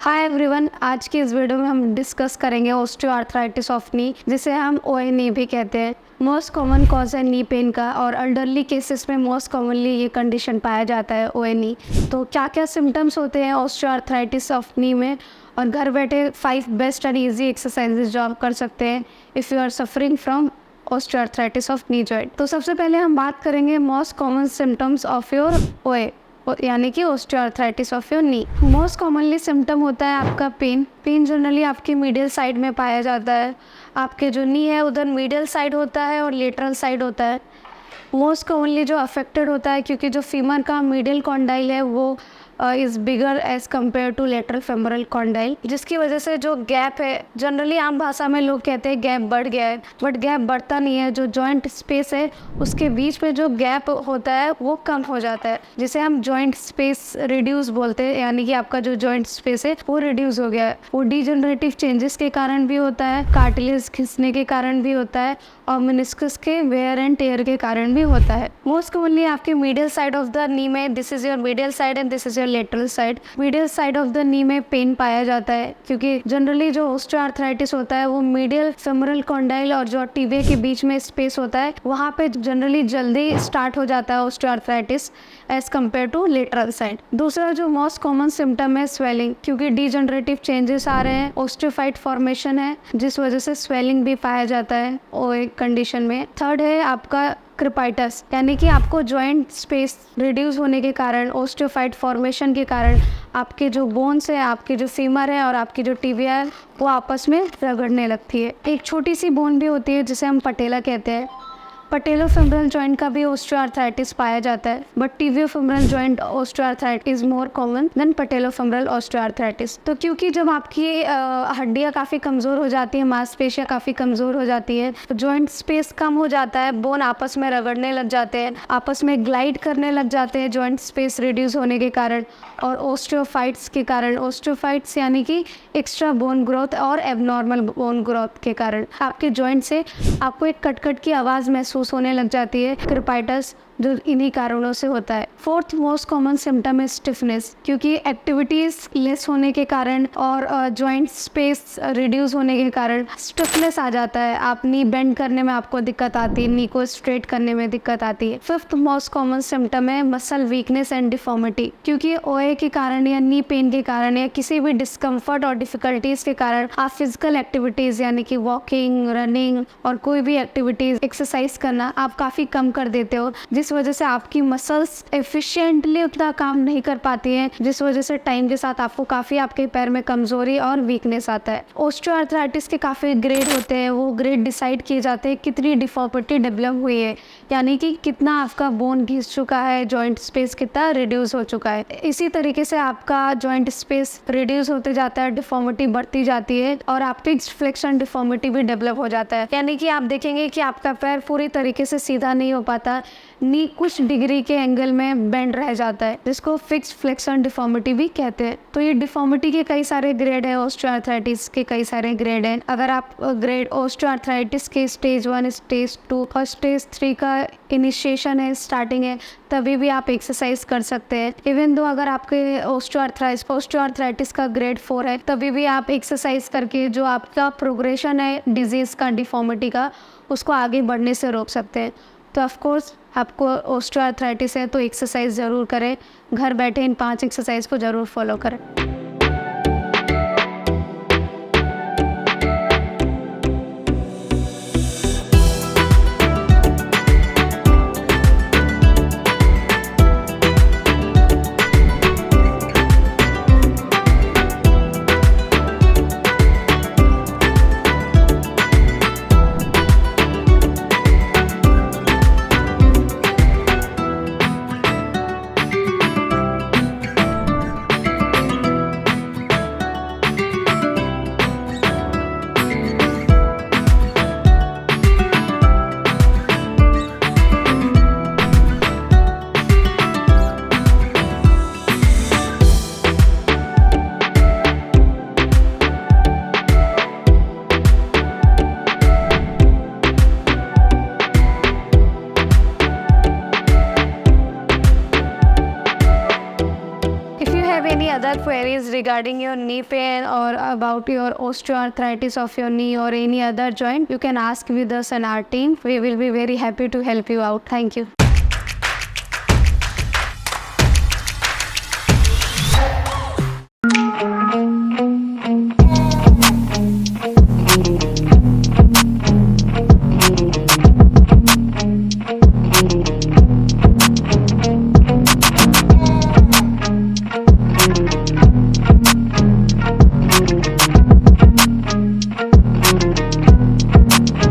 Hi everyone, आज की इस वीडियो में हम डिस्कस करेंगे ऑस्टियोआर्थराइटिस ऑफ नी, जिसे हम ओएनी भी कहते हैं। मोस्ट कॉमन कॉज है नी पेन का और एल्डरली केसेस में मोस्ट कॉमनली ये कंडीशन पाया जाता है ओएनी। तो क्या क्या सिम्टम्स होते हैं ऑस्टियोआर्थराइटिस ऑफ नी में, और घर बैठे 5 बेस्ट एंड ईजी एक्सरसाइजेज जो आप कर सकते हैं if you are suffering from osteoarthritis of knee joint. तो सबसे पहले हम बात करेंगे most common symptoms of your OA, यानी कि osteoarthritis of your knee. Most commonly symptom होता है आपका पेन जनरली आपकी मीडियल साइड में पाया जाता है। आपके जो नी है उधर मीडियल साइड होता है और लेटरल साइड होता है। मोस्ट कॉमनली जो अफेक्टेड होता है, क्योंकि जो फीमर का मीडियल कॉन्डाइल है वो is bigger as compare to lateral femoral condyle, जिसकी वजह से जो गैप है, जनरली आम भाषा में लोग कहते हैं गैप बढ़ गया है, बट गैप बढ़ता नहीं है। जो जॉइंट स्पेस है उसके बीच में जो गैप होता है वो कम हो जाता है, जिसे हम जॉइंट स्पेस रिड्यूस बोलते हैं, यानी कि आपका जो जॉइंट स्पेस है वो रिड्यूस हो गया है। वो डिजनरेटिव चेंजेस के कारण भी होता है, कार्टिलेज खिंचने के कारण भी होता है, और मेनिस्कस के वेयर एंड टेयर के कारण भी होता है। मोस्ट कॉमनली आपके medial side of the knee में, this is your medial side and this is your lateral side, medial side of the knee में पेन पाया जाता है, क्योंकि जनरली जो ऑस्टियोआर्थराइटिस होता है वो मीडियल फेमोरल कॉन्डाइल और जो टिबिया के बीच में स्पेस होता है वहाँ पे जनरली जल्दी स्टार्ट हो जाता है osteoarthritis as compare to lateral side. दूसरा जो मोस्ट कॉमन सिम्टम है स्वेलिंग, क्योंकि डिजनरेटिव चेंजेस आ रहे हैं, ऑस्टियोफाइट फॉर्मेशन है जिस वजह से स्वेलिंग भी पाया जाता है ओए कंडीशन में। थर्ड है आपका क्रिपाइटस, यानी कि आपको जॉइंट स्पेस रिड्यूस होने के कारण, ऑस्टियोफाइट फॉर्मेशन के कारण आपके जो बोन्स है, आपके जो फीमर है और आपकी जो टिबिया है वो आपस में रगड़ने लगती है। एक छोटी सी बोन भी होती है जिसे हम पटेला कहते हैं। पटेलोफेमरल जॉइंट का भी ऑस्टियोआर्थराइटिस पाया जाता है, but tibiofemoral joint osteoarthritis is more common than patellofemoral osteoarthritis. तो क्योंकि जब आपकी हड्डियाँ काफ़ी कमज़ोर हो जाती हैं, मांसपेशियाँ काफ़ी कमज़ोर हो जाती है, तो जॉइंट स्पेस कम हो जाता है, बोन आपस में रगड़ने लग जाते हैं, आपस में ग्लाइड करने लग जाते हैं जॉइंट स्पेस रिड्यूस होने के कारण और ऑस्टियोफाइट्स के कारण। ऑस्टियोफाइट्स यानी कि एक्स्ट्रा बोन ग्रोथ और एबनॉर्मल बोन ग्रोथ के कारण आपके जॉइंट से आपको एक कटकट की आवाज़ महसूस होने लग जाती है, क्रिपाइटस, जो इन्हीं कारणों से होता है। फोर्थ मोस्ट कॉमन सिम्टम है स्टिफनेस, क्योंकि एक्टिविटीज लेस होने के कारण और जॉइंट स्पेस रिड्यूस होने के कारण स्टिफनेस आ जाता है। आप नी बेंड करने में आपको दिक्कत आती है, नी को स्ट्रेट करने में दिक्कत आती है। फिफ्थ मोस्ट कॉमन सिम्टम है मसल वीकनेस एंड डिफॉर्मिटी, क्योंकि ओए के कारण या नी पेन के कारण या किसी भी डिस्कम्फर्ट और डिफिकल्टीज के कारण आप फिजिकल एक्टिविटीज यानी कि वॉकिंग, रनिंग और कोई भी एक्टिविटीज, एक्सरसाइज करना आप काफ़ी कम कर देते हो, जिस वजह से आपकी मसल्स एफिशिएंटली उतना काम नहीं कर पाती हैं, जिस वजह से टाइम के साथ आपको काफ़ी आपके पैर में कमज़ोरी और वीकनेस आता है। ऑस्टियोआर्थराइटिस के काफ़ी ग्रेड होते हैं, वो ग्रेड डिसाइड किए जाते हैं कितनी डिफॉर्मिटी डेवलप हुई है, यानी कि कितना आपका बोन घिस चुका है, जॉइंट स्पेस कितना रिड्यूस हो चुका है। इसी तरीके से आपका जॉइंट स्पेस रिड्यूस होते जाता है, डिफॉर्मिटी बढ़ती जाती है और आप फिक्स्ड फ्लेक्शन डिफॉर्मिटी भी डेवलप हो जाता है, यानी कि आप देखेंगे कि आपका पैर पूरी तरीके से सीधा नहीं हो पाता, नी कुछ डिग्री के एंगल में बेंड रह जाता है, जिसको फिक्स्ड फ्लेक्शन डिफॉर्मिटी भी कहते हैं। तो ये डिफॉर्मिटी के कई सारे ग्रेड है, ऑस्टियोआर्थराइटिस के कई सारे ग्रेड हैं। अगर आप ग्रेड ऑस्टियोआर्थराइटिस के स्टेज 1, स्टेज 2 और स्टेज 3 का इनिशिएशन है, स्टार्टिंग है, तभी भी आप एक्सरसाइज कर सकते हैं। इवन दो अगर आपके ऑस्टियोआर्थराइटिस का ग्रेड 4 है, तभी भी आप एक्सरसाइज करके जो आपका प्रोग्रेशन है डिजीज़ का, डिफॉर्मिटी का, उसको आगे बढ़ने से रोक सकते हैं। तो ऑफकोर्स आपको ऑस्टियोआर्थराइटिस है तो एक्सरसाइज ज़रूर करें, घर बैठे इन 5 एक्सरसाइज को ज़रूर फॉलो करें। queries regarding your knee pain or about your osteoarthritis of your knee or any other joint, you can ask with us and our team. We will be very happy to help you out. Thank you.